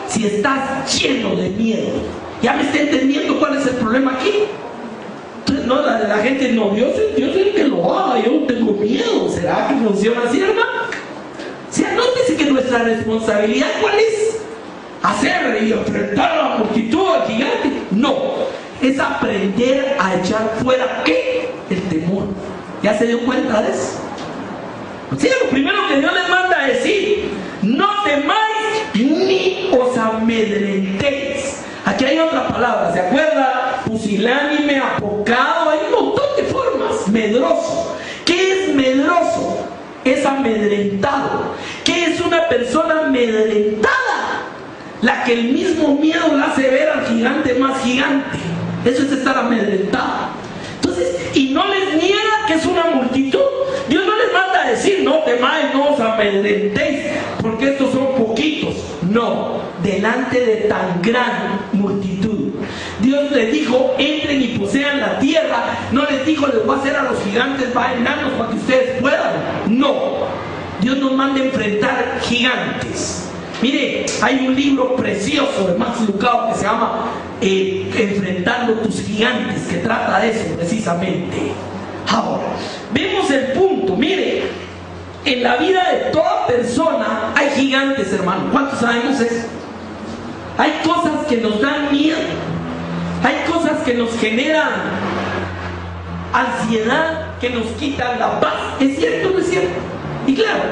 si estás lleno de miedo. ¿Ya me está entendiendo cuál es el problema aquí? Entonces, no, la gente, no, Dios es el que lo haga, yo no tengo miedo. ¿Será que funciona así, hermano? O sea, nótese que nuestra responsabilidad, ¿cuál es? Hacer y enfrentar a la multitud, al gigante. No, es aprender a echar fuera, ¿qué? El temor. ¿Ya se dio cuenta de eso? O sea, lo primero que Dios les manda a decir: no temáis ni os amedrentéis. Aquí hay otra palabra, ¿se acuerda? Pusilánime, apocado, hay un montón de formas. Medroso. ¿Qué es medroso? Es amedrentado. ¿Qué es una persona amedrentada? La que el mismo miedo la hace ver al gigante más gigante. Eso es estar amedrentado. Entonces, y no les niega que es una multitud. Dios no les manda a decir: no temáis, no os amedrentéis, porque estos son poquitos. No, delante de tan gran multitud. Dios les dijo: entren y posean la tierra. No les dijo: les voy a hacer a los gigantes enanos para que ustedes puedan. No, Dios nos manda a enfrentar gigantes. Mire, hay un libro precioso de Max Lucado que se llama Enfrentando tus gigantes, que trata de eso precisamente. Ahora, vemos el punto. Mire, en la vida de toda persona hay gigantes, hermano. ¿Cuántos sabemos eso? Hay cosas que nos dan miedo. Hay cosas que nos generan ansiedad, que nos quitan la paz. ¿Es cierto o no es cierto? Y claro,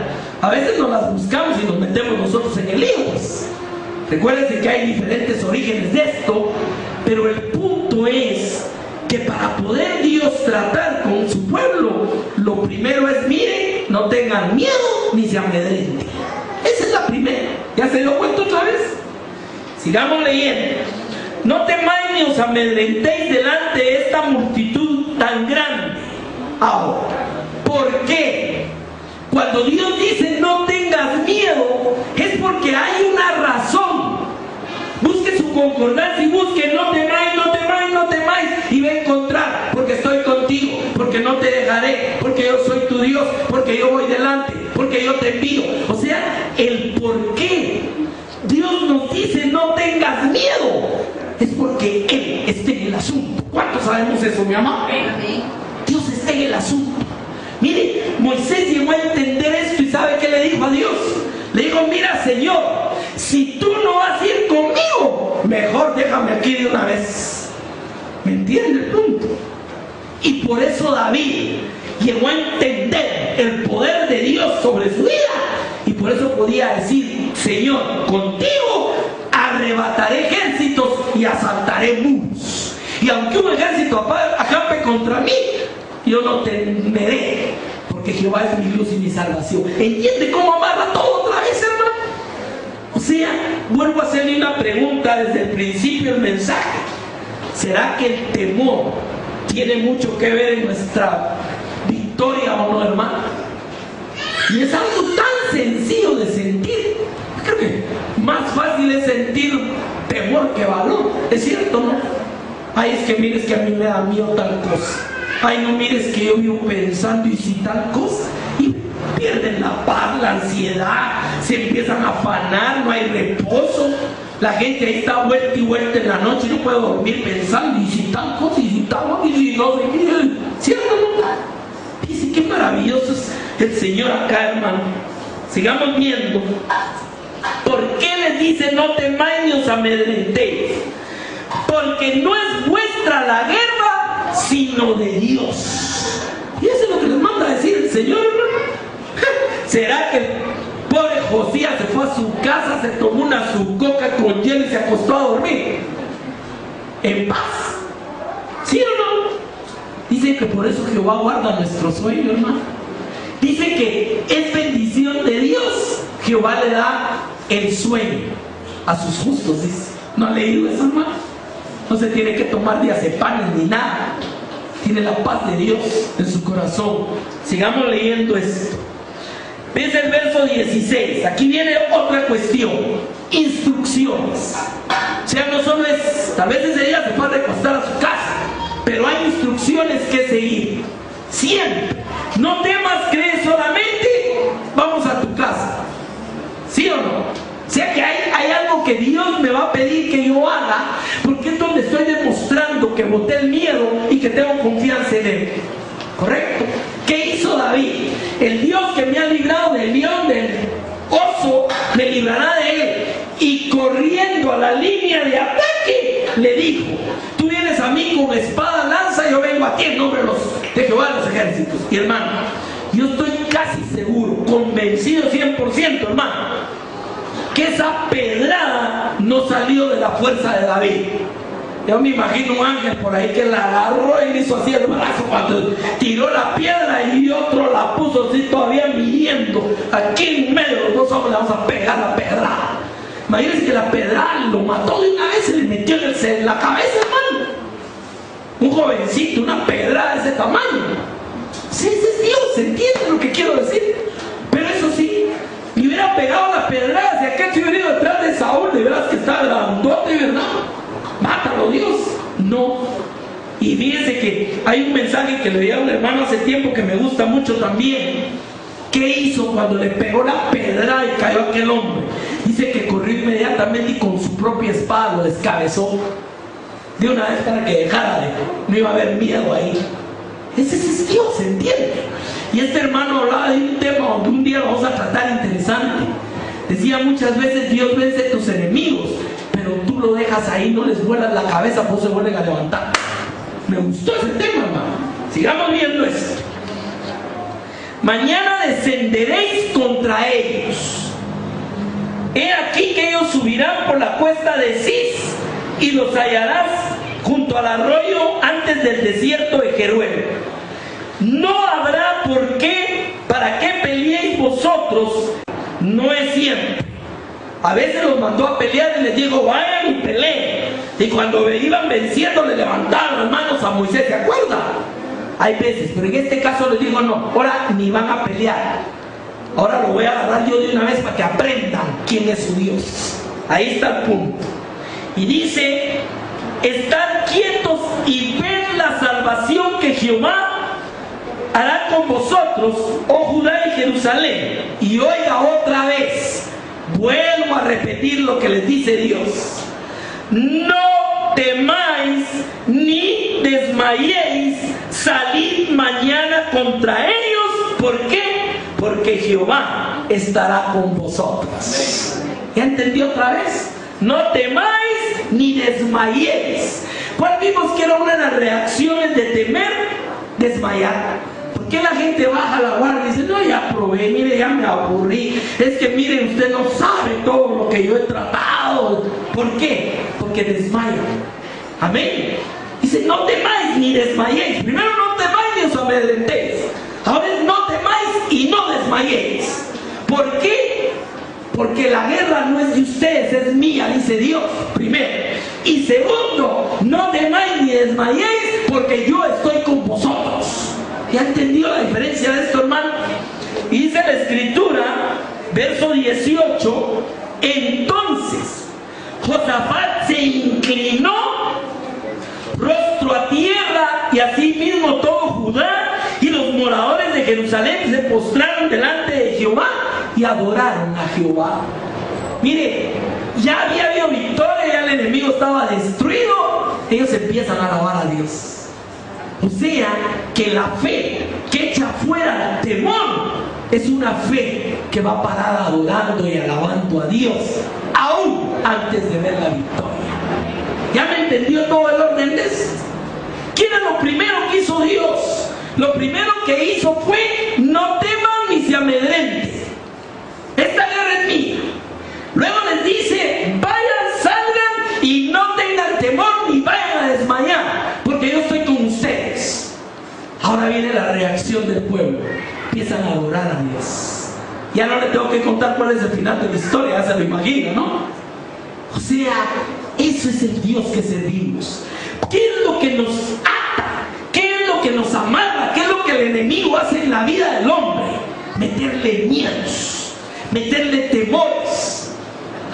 a veces nos las buscamos y nos metemos nosotros en el lío. Recuérdense que hay diferentes orígenes de esto, pero el punto Dios tratar con su pueblo, lo primero es: miren, no tengan miedo ni se amedrenten. Esa es la primera. ¿Ya se dio cuenta otra vez? Sigamos leyendo. No temáis ni os amedrentéis delante de esta multitud tan grande. Ahora, ¿por qué? Cuando Dios dice no tengas miedo, es porque hay una razón. Busque su concordancia y busque: no temáis, no temáis, no temáis, y va a encontrar: porque estoy contigo, porque no te dejaré, porque yo soy tu Dios, porque yo voy delante, porque yo te envío. O sea, el por qué Dios nos dice no tengas miedo es porque Él está en el asunto. ¿Cuántos sabemos eso, mi amado? Dios está en el asunto. Mire, Moisés llegó a entender esto y ¿sabe qué le dijo a Dios? Le dijo: mira, Señor, si tú no vas a ir conmigo, mejor déjame aquí de una vez. ¿Me entiende el punto? Y por eso David llegó a entender el poder de Dios sobre su vida, y por eso podía decir: Señor, contigo arrebataré ejércitos y asaltaré muros. Y aunque un ejército acampe contra mí, yo no temeré, porque Jehová es mi luz y mi salvación. ¿Entiende cómo amarra todo otra vez, hermano? O sea, vuelvo a hacerle una pregunta desde el principio del mensaje. ¿Será que el temor tiene mucho que ver en nuestra victoria o no, hermano? Y es algo tan sencillo de sentir. Creo que más fácil es sentir temor que valor. ¿Es cierto, no? Ay, es que mires que a mí me da miedo tal cosa. Ay, no mires que yo vivo pensando y si tal cosa. Y pierden la paz, la ansiedad, se empiezan a afanar, no hay reposo. La gente ahí está vuelta y vuelta en la noche, no puede dormir pensando y si tal cosa, y si tal, y si no sé qué. ¿Cierto, no? Dice: qué maravilloso es el Señor acá, hermano. Sigamos viendo. ¿Por qué les dice no temáis ni os amedrentéis? Porque no es vuestra la guerra, sino de Dios. Y eso es lo que les manda a decir el Señor, hermano. ¿Será que el pobre Josías se fue a su casa, se tomó su coca con hielo y se acostó a dormir en paz? ¿Sí o no? Dice que por eso Jehová guarda nuestro sueño, hermano. Dice que es bendición de Dios. Jehová le da el sueño a sus justos, dice. ¿No ha leído eso, hermano? No se tiene que tomar diazepanes ni nada. Tiene la paz de Dios en su corazón. Sigamos leyendo esto. Dice el verso 16. Aquí viene otra cuestión: instrucciones. O sea, no solo es, tal vez ese día se puede recostar a su casa, pero hay instrucciones que seguir. Siempre. No temas, cree solamente, vamos a tu casa. ¿Sí o no? O sea que hay algo que Dios me va a pedir que yo haga, porque es donde estoy demostrando que boté el miedo y que tengo confianza en Él. ¿Correcto? ¿Qué hizo David? El Dios que me ha librado del león, del oso, me librará de él. Y corriendo a la línea de ataque, le dijo: tú vienes a mí con espada, lanza, yo vengo a ti en nombre de Jehová de los ejércitos. Y hermano, yo estoy casi seguro, convencido 100%, hermano, que esa pedrada no salió de la fuerza de David. Yo me imagino un ángel por ahí que la agarró y le hizo así el brazo cuando tiró la piedra, y otro la puso así todavía midiendo. Aquí en medio los dos hombres le vamos a pegar la pedrada. Imagínense que la pedrada lo mató de una vez, se le metió en la cabeza, hermano. Un jovencito, una pedrada de ese tamaño. Sí, ese es Dios, ¿se entiende lo que quiero decir? Pero eso sí, le hubiera pegado la pedrada, si aquel se hubiera ido detrás de Saúl, de veras que está grandote, ¿verdad? Mátalo, Dios. No. Y fíjense que hay un mensaje que le di a un hermano hace tiempo que me gusta mucho también. ¿Qué hizo cuando le pegó la pedrada y cayó aquel hombre? Dice que corrió inmediatamente y con su propia espada lo descabezó de una vez para que dejara de, no iba a haber miedo ahí. Ese es Dios, ¿se entiende? Y este hermano hablaba de un tema donde un día lo vamos a tratar interesante. Decía: muchas veces Dios vence a tus enemigos, pero tú lo dejas ahí, no les vuelas la cabeza, pues se vuelven a levantar. Me gustó ese tema, hermano. Sigamos viendo esto. Mañana descenderéis contra ellos. He aquí que ellos subirán por la cuesta de Cis, y los hallarás junto al arroyo antes ciudades del desierto de Jeruel. No habrá para qué peleéis vosotros, no es siempre. A veces los mandó a pelear y les dijo, vayan y peleen. Y cuando iban venciendo le levantaban las manos a Moisés, ¿se acuerdan? Hay veces, pero en este caso les digo, no, ahora ni van a pelear. Ahora lo voy a agarrar yo de una vez para que aprendan quién es su Dios. Ahí está el punto. Y dice, estad quietos y ved la salvación que Jehová hará con vosotros, oh Judá y Jerusalén. Y oiga otra vez, vuelvo a repetir lo que les dice Dios. No temáis ni desmayéis, salid mañana contra ellos. ¿Por qué? Porque Jehová estará con vosotros. ¿Ya entendió otra vez? No temáis ni desmayéis. ¿Cuál vimos que era una de las reacciones de temer? Desmayar. ¿Por qué la gente baja la guardia y dice, no, ya probé, mire, ya me aburrí? Es que mire, usted no sabe todo lo que yo he tratado. ¿Por qué? Porque desmayan. Amén. Dice, no temáis ni desmayéis. Primero no temáis ni os amedrentéis. Ahora es no temáis y no desmayéis. ¿Por qué? Porque la guerra no es de ustedes, es mía, dice Dios, primero. Y segundo, no temáis ni desmayéis, porque yo estoy con vosotros. ¿Ya entendió la diferencia de esto, hermano? Y dice la Escritura, verso 18, entonces Josafat se inclinó rostro a tierra, y asimismo todo Judá y los moradores de Jerusalén se postraron delante de Jehová y adoraron a Jehová. Mire, ya había habido victoria, ya el enemigo estaba destruido, ellos empiezan a alabar a Dios. O sea, que la fe que echa fuera el temor es una fe que va parada adorando y alabando a Dios, aún antes de ver la victoria. ¿Ya me entendió todo el orden de esto? ¿Qué era lo primero que hizo Dios? Lo primero que hizo fue, no teman ni se amedrenten. Esta guerra es mía. Luego les dice, vayan, salgan y no tengan temor ni vayan a desmayar, porque yo estoy con ustedes. Ahora viene la reacción del pueblo. Empiezan a adorar a Dios. Ya no les tengo que contar cuál es el final de la historia, ya se lo imagino, ¿no? O sea, eso es el Dios que servimos. ¿Qué es lo que nos ata? ¿Qué es lo que nos amarra? ¿Qué es lo que el enemigo hace en la vida del hombre? Meterle miedos, meterle temores,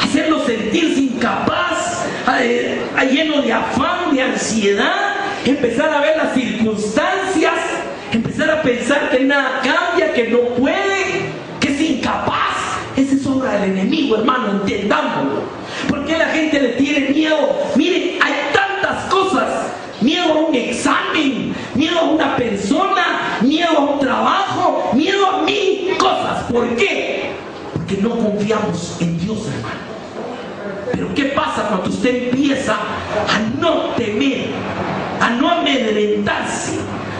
hacerlo sentirse incapaz, lleno de afán, de ansiedad, empezar a ver las circunstancias, empezar a pensar que nada cambia, que no puede, que es incapaz. Esa es obra del enemigo, hermano, entendámoslo. ¿Por qué la gente le tiene miedo? Mire, hay tantas cosas. Miedo a un examen, miedo a una persona, miedo a un trabajo, miedo a mil cosas. ¿Por qué? Porque no confiamos en Dios, hermano. Pero ¿qué pasa cuando usted empieza a no temer, a no amedrentarse,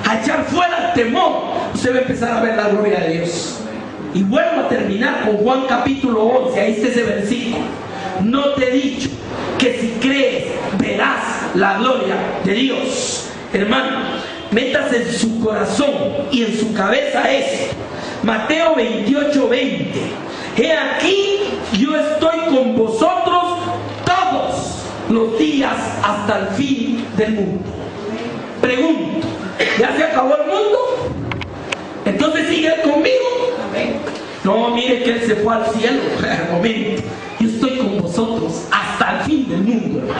a echar fuera el temor? Usted va a empezar a ver la gloria de Dios. Y vuelvo a terminar con Juan capítulo 11, ahí está ese versículo. No te he dicho que si crees verás la gloria de Dios. Hermano, métase en su corazón y en su cabeza esto. Mateo 28:20. He aquí, yo estoy con vosotros todos los días hasta el fin del mundo. Pregunto, ¿ya se acabó el mundo? Entonces sigue conmigo. No, mire que Él se fue al cielo. Momento. Yo estoy con vosotros hasta el fin del mundo.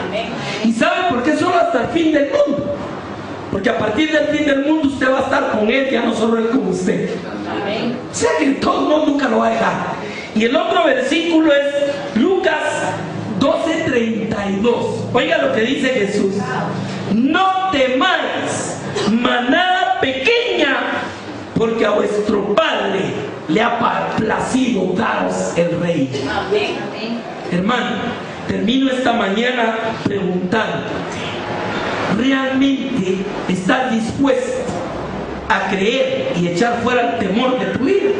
¿Y sabe por qué solo hasta el fin del mundo? Porque a partir del fin del mundo usted va a estar con Él, ya no solo Él con usted. O sea que todo el mundo nunca lo va a dejar. Y el otro versículo es Lucas 12:32. Oiga lo que dice Jesús. No temáis, manada pequeña, porque a vuestro Padre le ha placido daros el reino. Hermano, termino esta mañana preguntándote, ¿realmente estás dispuesto a creer y echar fuera el temor de tu vida?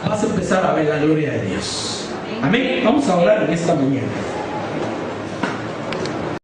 Vas a empezar a ver la gloria de Dios. Amén. Vamos a orar en esta mañana.